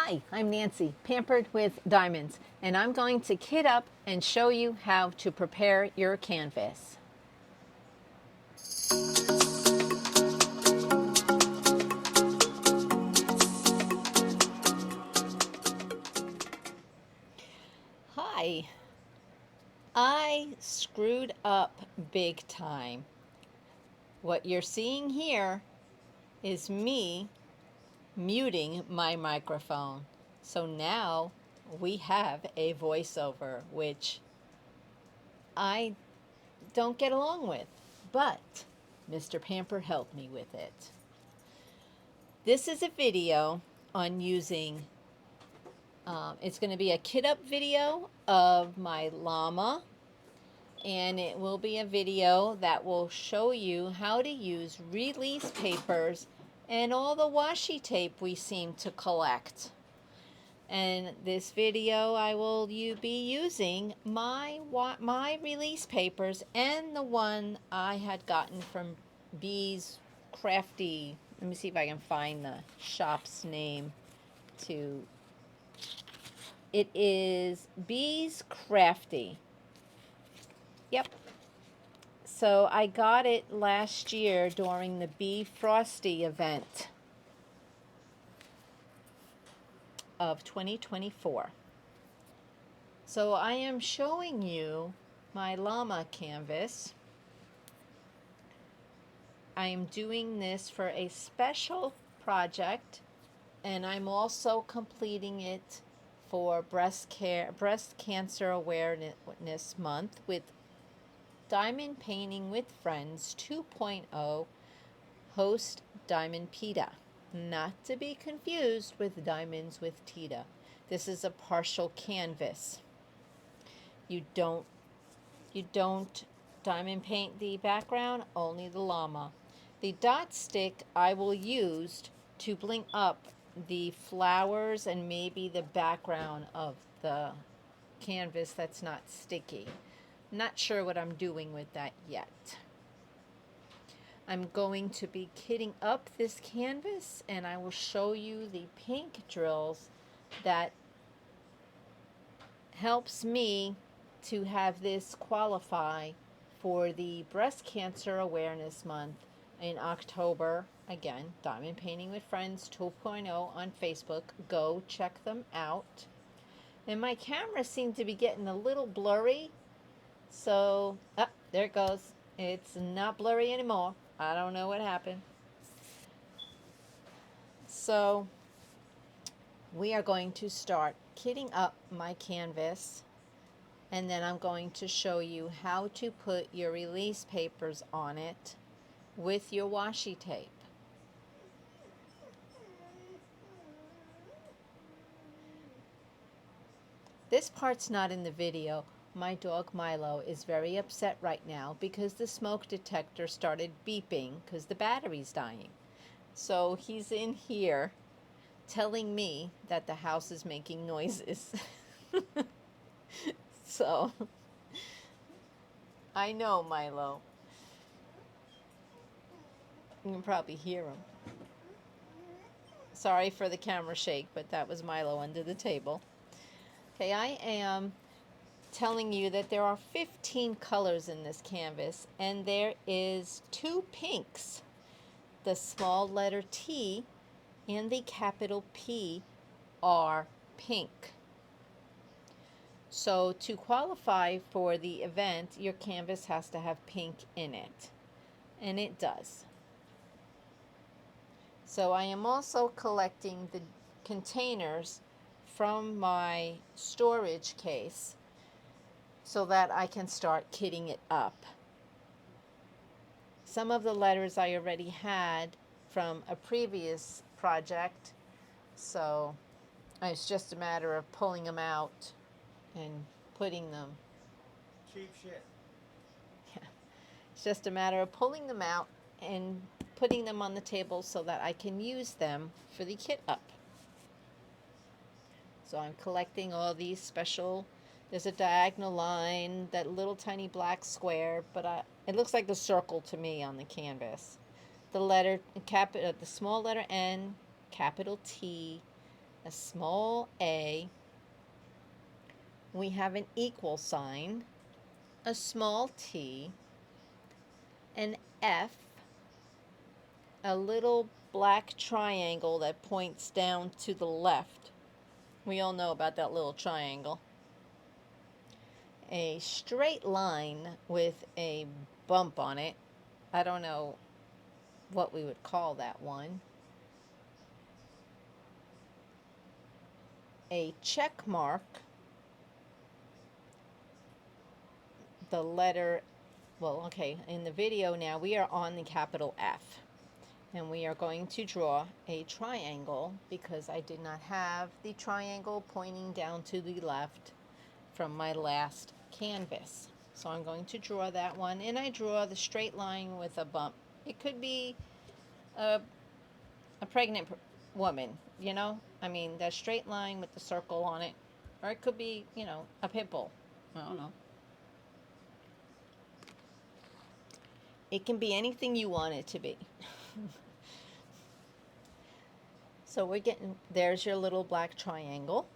Hi, I'm Nancy, pampered with diamonds, and I'm going to kit up and show you how to prepare your canvas. Hi, I screwed up big time. What you're seeing here is me muting my microphone. So now we have a voiceover, which I don't get along with, but Mr. Pamper helped me with it. This is a video on using, it's going to be a kit up video of my llama, and it will be a video that will show you how to use release papers and all the washi tape we seem to collect. And this video I will be using my release papers and the one I had gotten from Bees Crafty. Let me see if I can find the shop's name. It is Bees Crafty. Yep. So I got it last year during the Bee Frosty event of 2024. So I am showing you my llama canvas. I am doing this for a special project, and I'm also completing it for Breast Cancer Awareness Month with Diamond Painting with Friends 2.0 host Diamond Peta, not to be confused with Diamonds with Tita. This is a partial canvas. You don't diamond paint the background, only the llama. The dot stick I will use to bling up the flowers and maybe the background of the canvas that's not sticky. Not sure what I'm doing with that yet. I'm going to be kitting up this canvas, and I will show you the pink drills that helps me to have this qualify for the Breast Cancer Awareness Month in October. Again, Diamond Painting with Friends 2.0 on Facebook. Go check them out. And my camera seemed to be getting a little blurry. So, there it goes. It's not blurry anymore. I don't know what happened. So, we are going to start kitting up my canvas, and then I'm going to show you how to put your release papers on it with your washi tape. This part's not in the video. My dog Milo is very upset right now because the smoke detector started beeping because the battery's dying. So he's in here telling me that the house is making noises. So, I know, Milo. You can probably hear him. Sorry for the camera shake, but that was Milo under the table. Okay, I am telling you that there are 15 colors in this canvas, and there is 2 pinks. The small letter T and the capital P are pink. So to qualify for the event, your canvas has to have pink in it, and it does. So I am also collecting the containers from my storage case so that I can start kitting it up. Some of the letters I already had from a previous project, so it's just a matter of pulling them out and putting them. Cheap shit. Yeah. It's just a matter of pulling them out and putting them on the table so that I can use them for the kit up. So I'm collecting all these special, there's a diagonal line, that little tiny black square, but it looks like a circle to me on the canvas. The letter, the small letter N, capital T, a small a, we have an equal sign, a small t, an F, a little black triangle that points down to the left. We all know about that little triangle. A straight line with a bump on it. I don't know what we would call that one. A check mark, the letter, well, okay, in the video now we are on the capital F. And we are going to draw a triangle because I did not have the triangle pointing down to the left from my last canvas. So I'm going to draw that one, and I draw the straight line with a bump. It could be a pregnant woman, you know? I mean, that straight line with the circle on it. Or it could be, you know, a pimple. I don't know. It can be anything you want it to be. So we're getting, there's your little black triangle.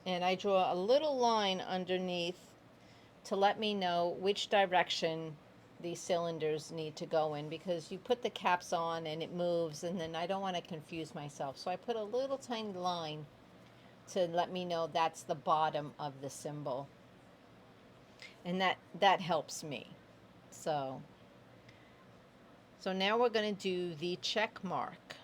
And I draw a little line underneath to let me know which direction these cylinders need to go in, because you put the caps on and it moves, and then I don't want to confuse myself. So I put a little tiny line to let me know that's the bottom of the symbol. And that helps me. So now we're going to do the check mark.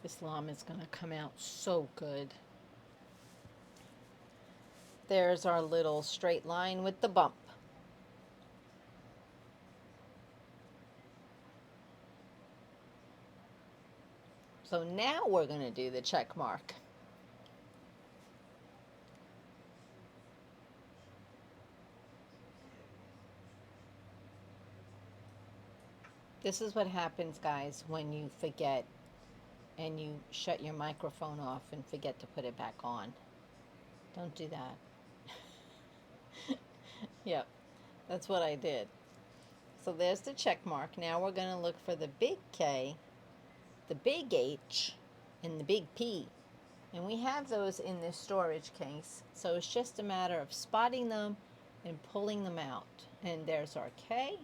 This llama is going to come out so good. There's our little straight line with the bump. So now we're going to do the check mark. This is what happens, guys, when you forget and you shut your microphone off and forget to put it back on. Don't do that. Yep, that's what I did. So there's the check mark. Now we're going to look for the big K, the big H, and the big P. And we have those in this storage case. So it's just a matter of spotting them and pulling them out. And there's our K.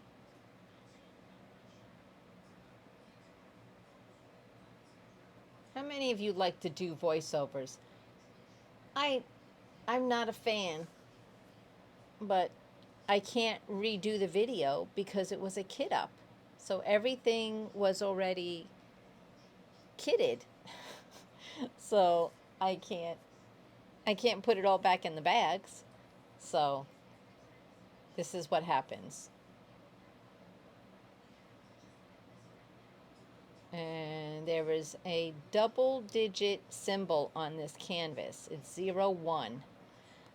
How many of you like to do voiceovers? I'm not a fan, but I can't redo the video because it was a kit up. So everything was already kitted. So I can't put it all back in the bags. So this is what happens. And there is a double-digit symbol on this canvas. It's 01.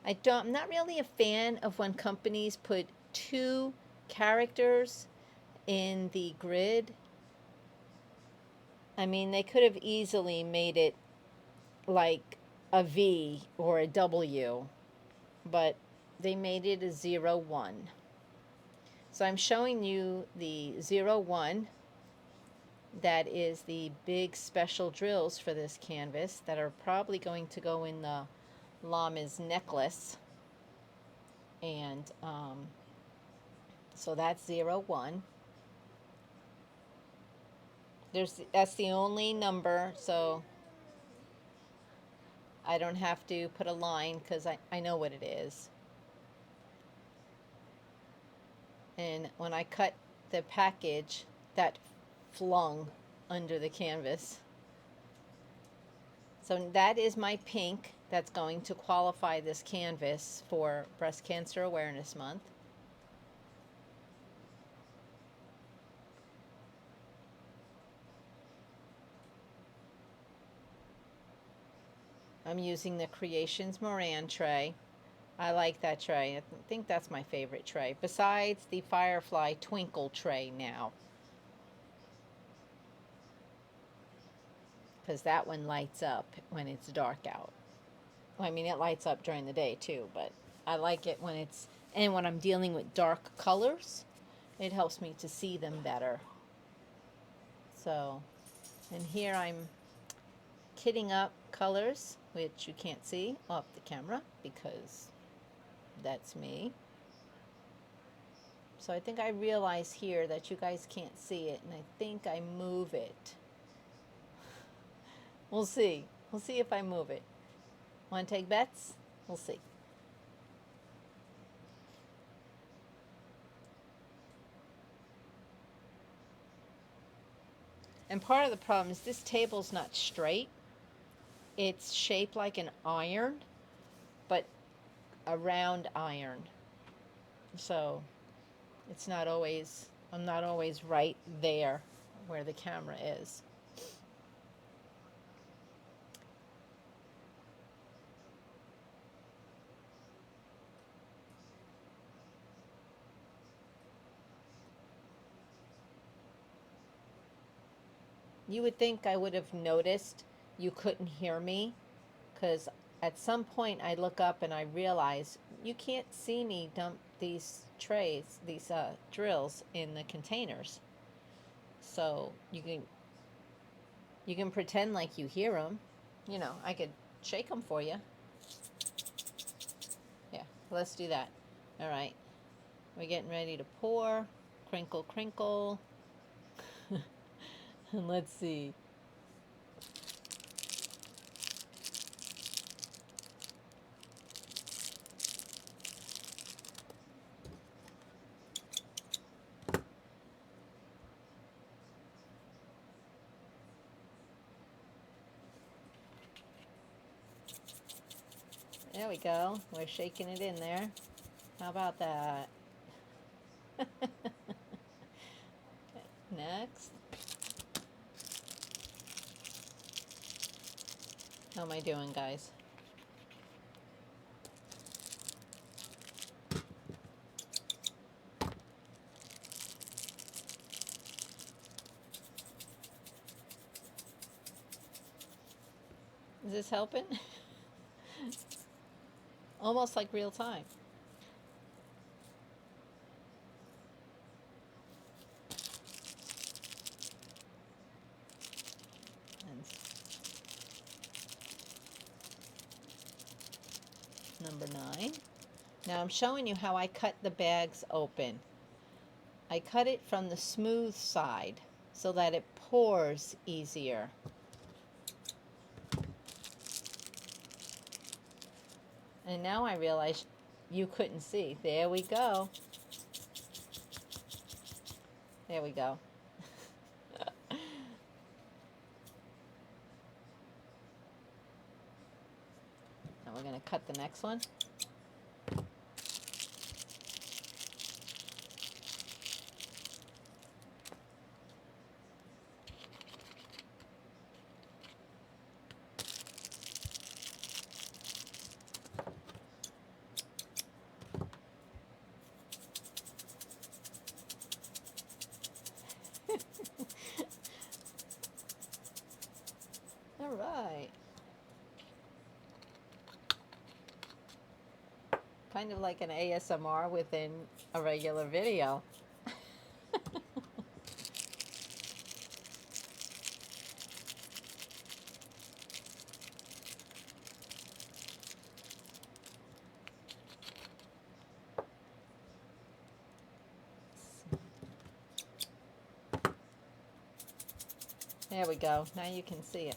I'm not really a fan of when companies put 2 characters in the grid. I mean, they could have easily made it like a V or a W, but they made it a 01. So I'm showing you the 01. That is the big special drills for this canvas that are probably going to go in the llama's necklace. And so that's 01. That's the only number, so I don't have to put a line because I know what it is. And when I cut the package, that flung under the canvas. So that is my pink that's going to qualify this canvas for Breast Cancer Awareness Month. I'm using the Creations Moran tray. I like that tray. I think that's my favorite tray, besides the Firefly Twinkle tray now, because that one lights up when it's dark out. I mean, it lights up during the day too, but I like it when it's, and when I'm dealing with dark colors, it helps me to see them better. So, and here I'm kitting up colors, which you can't see off the camera because that's me. So I think I realize here that you guys can't see it, and I think I move it. We'll see. We'll see if I move it. Want to take bets? We'll see. And part of the problem is this table's not straight. It's shaped like an iron, but a round iron. So it's not always, I'm not always right there where the camera is. You would think I would have noticed you couldn't hear me, because at some point I look up and I realize you can't see me dump these trays, these drills in the containers. So you can pretend like you hear them. You know, I could shake them for you. Yeah, let's do that. All right, we're getting ready to pour. Crinkle, crinkle. And let's see. There we go. We're shaking it in there. How about that? Next. How am I doing, guys? Is this helping? Almost like real time. And number 9. Now I'm showing you how I cut the bags open. I cut it from the smooth side so that it pours easier. And now I realize you couldn't see. There we go. There we go. Now we're going to cut the next one. All right. Kind of like an ASMR within a regular video. There we go. Now you can see it.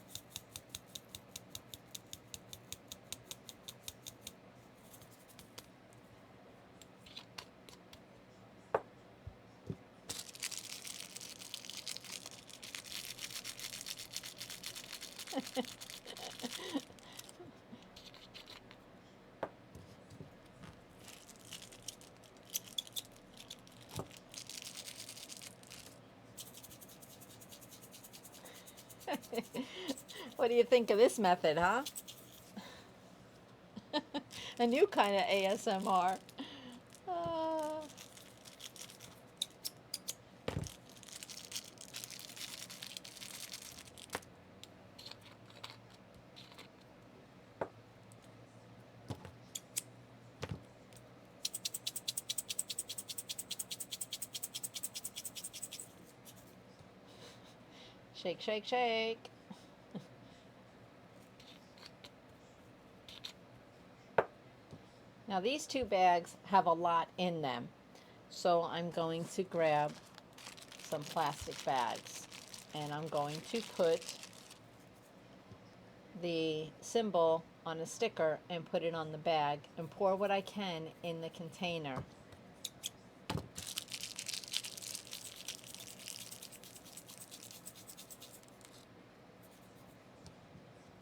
What do you think of this method, huh? A new kind of ASMR. Shake, shake, shake. Now these two bags have a lot in them, so I'm going to grab some plastic bags and I'm going to put the symbol on a sticker and put it on the bag and pour what I can in the container.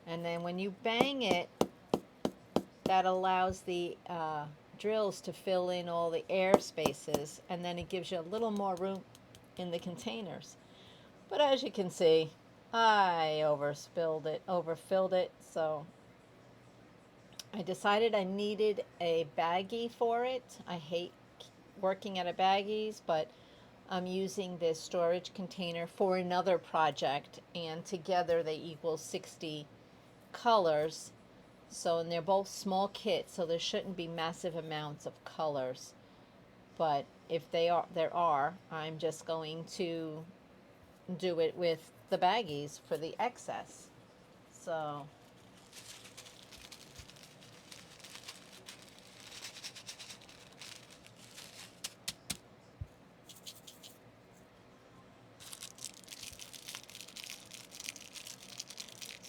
And then when you bang it, that allows the drills to fill in all the air spaces, and then it gives you a little more room in the containers. But as you can see, I overfilled it, so I decided I needed a baggie for it. I hate working out of baggies, but I'm using this storage container for another project, and together they equal 60 colors. So, and they're both small kits, so there shouldn't be massive amounts of colors. But if there are, I'm just going to do it with the baggies for the excess. So,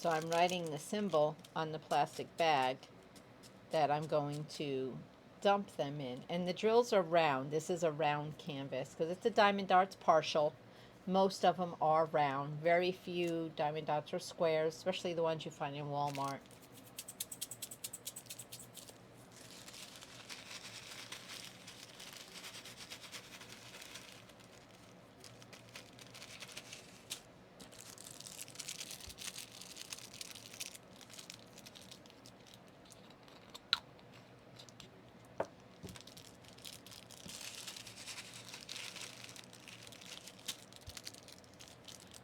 I'm writing the symbol on the plastic bag that I'm going to dump them in. And the drills are round. This is a round canvas because it's a Diamond Dotz partial. Most of them are round. Very few Diamond Dotz are squares, especially the ones you find in Walmart.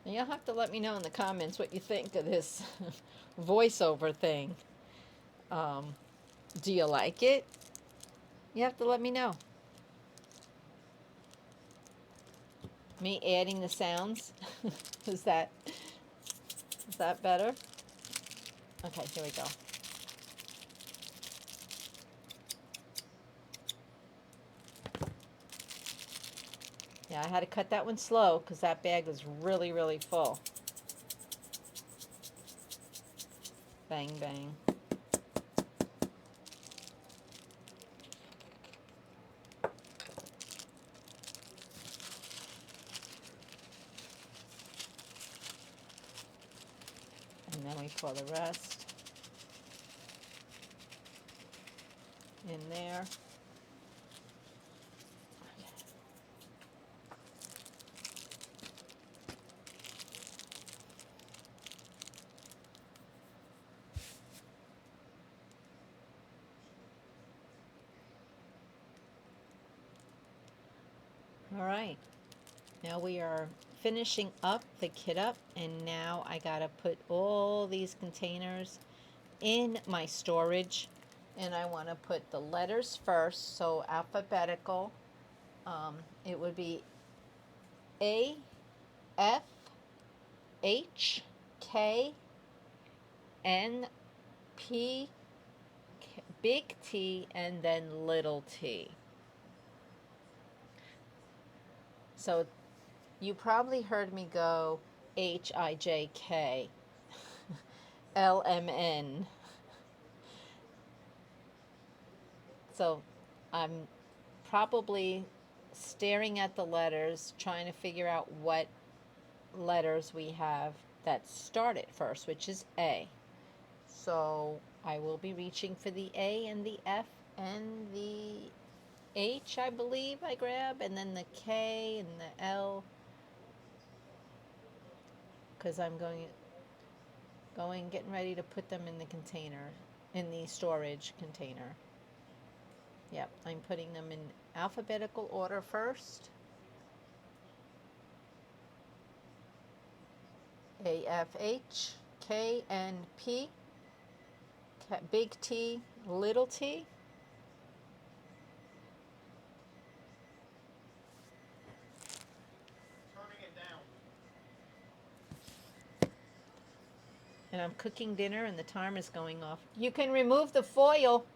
And you'll have to let me know in the comments what you think of this voiceover thing. Do you like it? You have to let me know. Me adding the sounds. is that better? Okay, here we go. Yeah, I had to cut that one slow because that bag was really, really full. Bang, bang. And then we pour the rest in there. All right, now we are finishing up the kit up, and now I gotta put all these containers in my storage, and I want to put the letters first, so alphabetical. It would be A, F, H, K, N, P, big T, and then little t. So you probably heard me go HIJK, LMN. So I'm probably staring at the letters, trying to figure out what letters we have that start it first, which is A. So I will be reaching for the A and the F and the H, I believe I grab, and then the K and the L, because I'm getting ready to put them in the container, in the storage container. Yep, I'm putting them in alphabetical order first. A, F, H, K, N, P, big T, little t. Turning it down. and I'm cooking dinner and the timer's going off. You can remove the foil.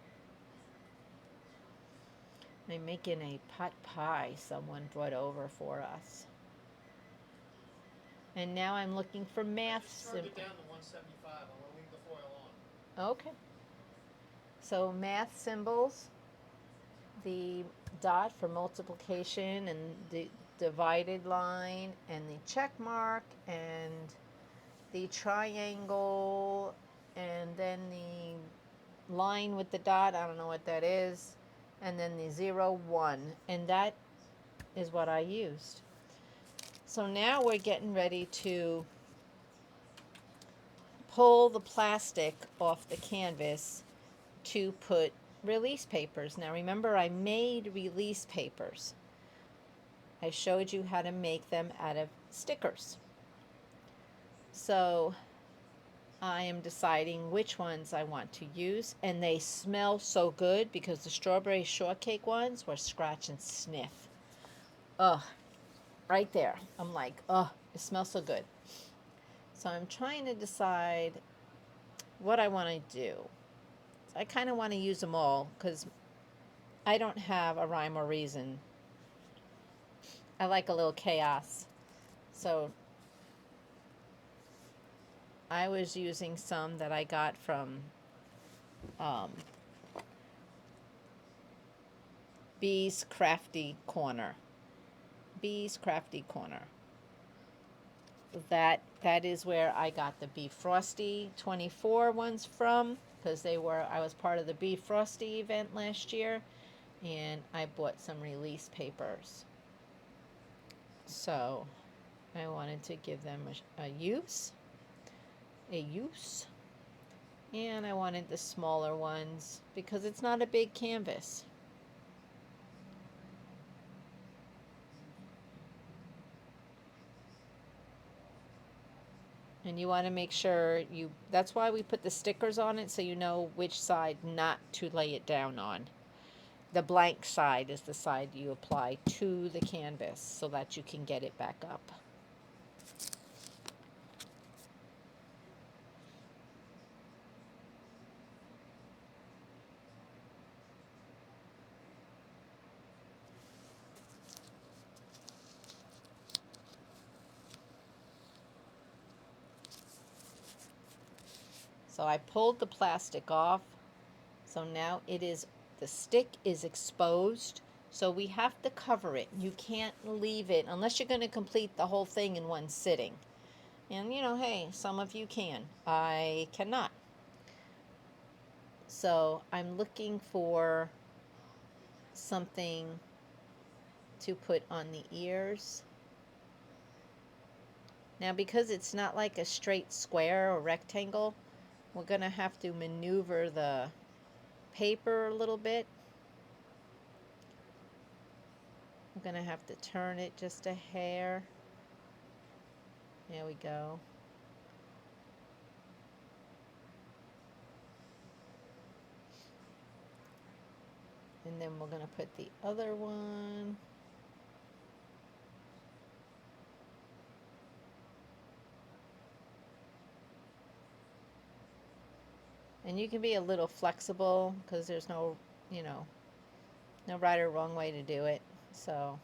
I'm making a pot pie someone brought over for us. And now I'm looking for math symbols. Turned it down to 175. I'm going to leave the foil on. Okay. So math symbols, the dot for multiplication and the divided line and the check mark and the triangle and then the line with the dot, I don't know what that is, and then the 0, 1, and that is what I used. So now we're getting ready to pull the plastic off the canvas to put release papers. Now remember, I made release papers. I showed you how to make them out of stickers. So I am deciding which ones I want to use, and they smell so good because the strawberry shortcake ones were scratch and sniff. Ugh, right there. I'm like, ugh, it smells so good. So I'm trying to decide what I want to do. I kind of want to use them all because I don't have a rhyme or reason. I like a little chaos. So I was using some that I got from Bee's Crafty Corner. Bee's Crafty Corner. That is where I got the Bee Frosty 24 ones from, because I was part of the Bee Frosty event last year, and I bought some release papers. So I wanted to give them a use, and I wanted the smaller ones because it's not a big canvas. And you want to make sure that's why we put the stickers on it, so you know which side not to lay it down on. The blank side is the side you apply to the canvas so that you can get it back up. So I pulled the plastic off. So now the stick is exposed. So we have to cover it. You can't leave it unless you're going to complete the whole thing in one sitting. And hey, some of you can. I cannot. So I'm looking for something to put on the ears. Now because it's not like a straight square or rectangle, we're going to have to maneuver the paper a little bit. I'm going to have to turn it just a hair. There we go. And then we're going to put the other one. And you can be a little flexible because there's no right or wrong way to do it. So,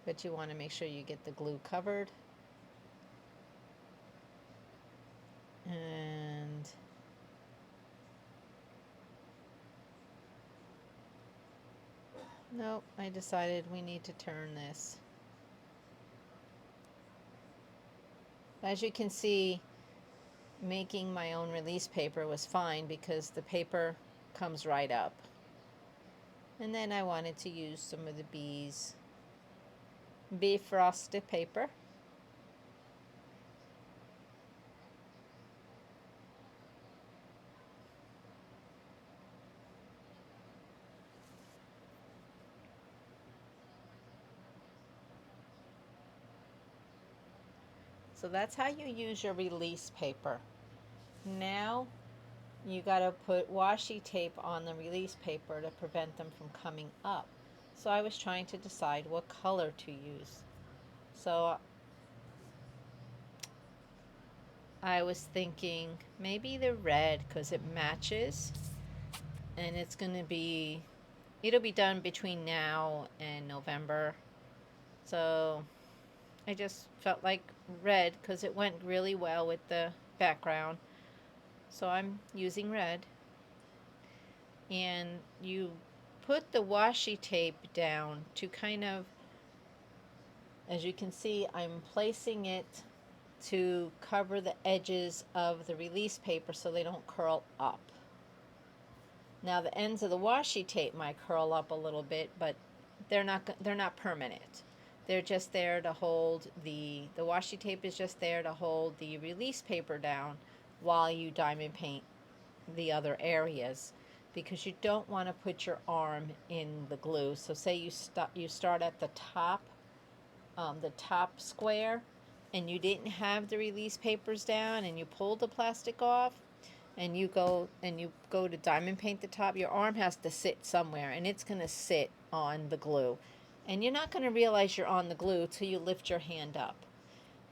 but you want to make sure you get the glue covered. And nope, I decided we need to turn this. As you can see, making my own release paper was fine because the paper comes right up. And then I wanted to use some of the Bee Frosty paper. So that's how you use your release paper. Now you got to put washi tape on the release paper to prevent them from coming up. So I was trying to decide what color to use. So I was thinking maybe the red because it matches, and it'll be done between now and November. So I just felt like red because it went really well with the background. So I'm using red. And you put the washi tape down to kind of, as you can see, I'm placing it to cover the edges of the release paper so they don't curl up. Now the ends of the washi tape might curl up a little bit, but they're not permanent. They're just there to hold the washi tape is just there to hold the release paper down while you diamond paint the other areas, because you don't want to put your arm in the glue. So say you start at the top square, and you didn't have the release papers down, and you pull the plastic off, and you go to diamond paint the top. Your arm has to sit somewhere, and it's going to sit on the glue, and you're not going to realize you're on the glue till you lift your hand up.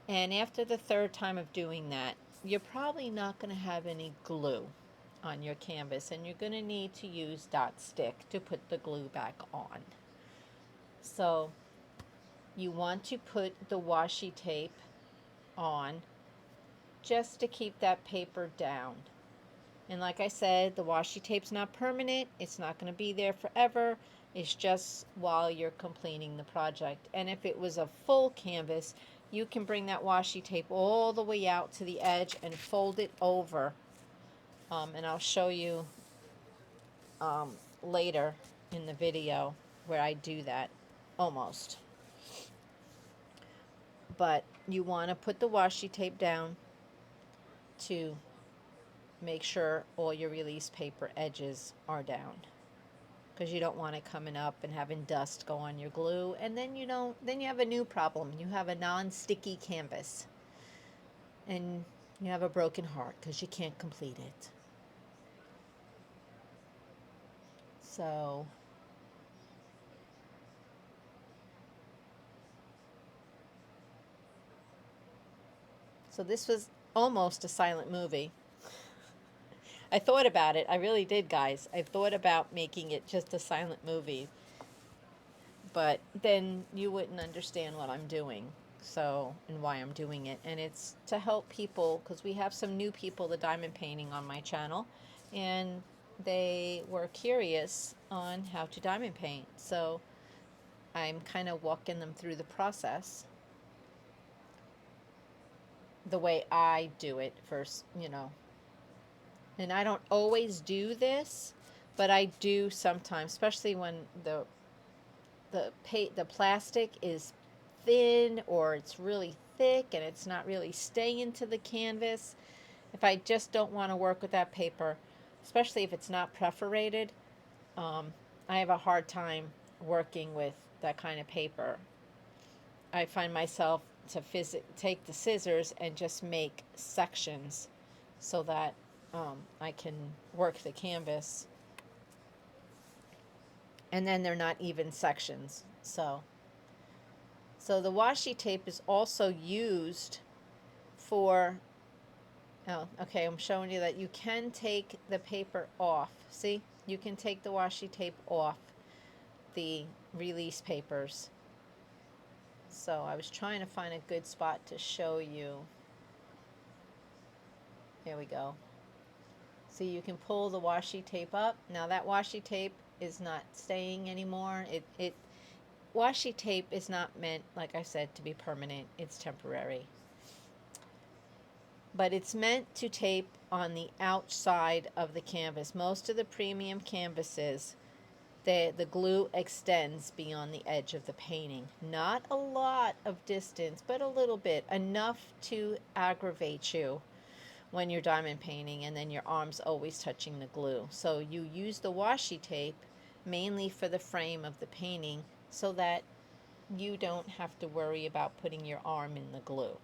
And after the third time of doing that, you're probably not going to have any glue on your canvas, and you're going to need to use dot stick to put the glue back on. So you want to put the washi tape on just to keep that paper down. And like I said, the washi tape's not permanent. It's not going to be there forever. It's just while you're completing the project. And if it was a full canvas, you can bring that washi tape all the way out to the edge and fold it over. And I'll show you later in the video where I do that, almost. But you want to put the washi tape down to make sure all your release paper edges are down, because you don't want it coming up and having dust go on your glue, and then you have a new problem. You have a non-sticky canvas, and you have a broken heart because you can't complete it. So this was almost a silent movie. I thought about it. I really did, guys. I thought about making it just a silent movie, but then you wouldn't understand what I'm doing, so, and why I'm doing it. And it's to help people, because we have some new people to diamond painting on my channel, and they were curious on how to diamond paint. So I'm kind of walking them through the process the way I do it first, And I don't always do this, but I do sometimes, especially when the plastic is thin or it's really thick and it's not really staying to the canvas. If I just don't want to work with that paper, especially if it's not perforated, I have a hard time working with that kind of paper. I find myself to take the scissors and just make sections so that I can work the canvas, and then they're not even sections. So the washi tape is also used for, oh, okay, I'm showing you that you can take the paper off. See, you can take the washi tape off the release papers. So I was trying to find a good spot to show you. Here we go. See, you can pull the washi tape up. Now that washi tape is not staying anymore. Washi tape is not meant, like I said, to be permanent. It's temporary. But it's meant to tape on the outside of the canvas. Most of the premium canvases, the glue extends beyond the edge of the painting. Not a lot of distance, but a little bit. Enough to aggravate you when you're diamond painting, and then your arm's always touching the glue. So you use the washi tape mainly for the frame of the painting so that you don't have to worry about putting your arm in the glue.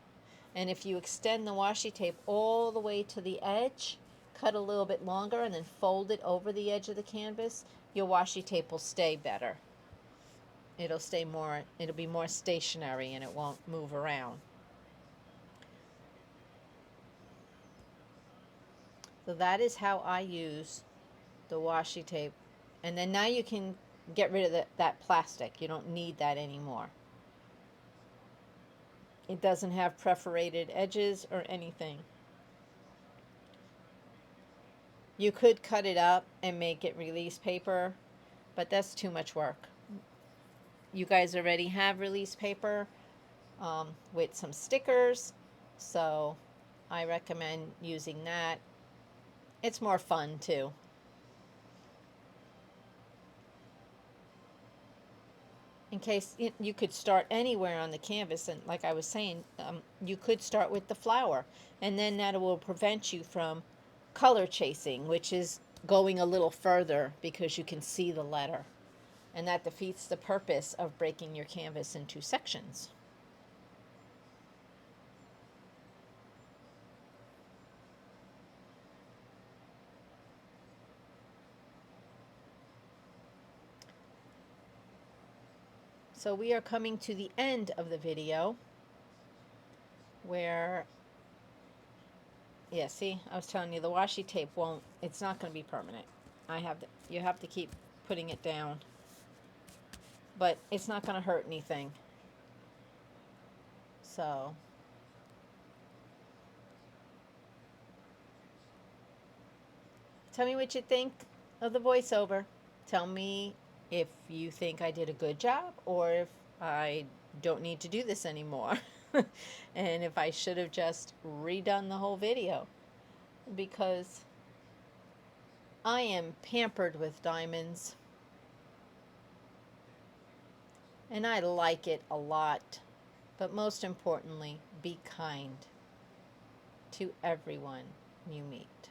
And if you extend the washi tape all the way to the edge, cut a little bit longer, and then fold it over the edge of the canvas, your washi tape will stay better. It'll be more stationary, and it won't move around. So that is how I use the washi tape. And then now you can get rid of that plastic. You don't need that anymore. It doesn't have perforated edges or anything. You could cut it up and make it release paper, but that's too much work. You guys already have release paper with some stickers, so I recommend using that. It's more fun too. In case you could start anywhere on the canvas, and like I was saying, you could start with the flower, and then that will prevent you from color chasing, which is going a little further because you can see the letter, and that defeats the purpose of breaking your canvas into sections. So we are coming to the end of the video where, yeah, see, I was telling you the washi tape won't, it's not going to be permanent. You have to keep putting it down, but it's not going to hurt anything. So tell me what you think of the voiceover. Tell me if you think I did a good job or if I don't need to do this anymore. And if I should have just redone the whole video, because I am pampered with diamonds and I like it a lot. But most importantly, be kind to everyone you meet.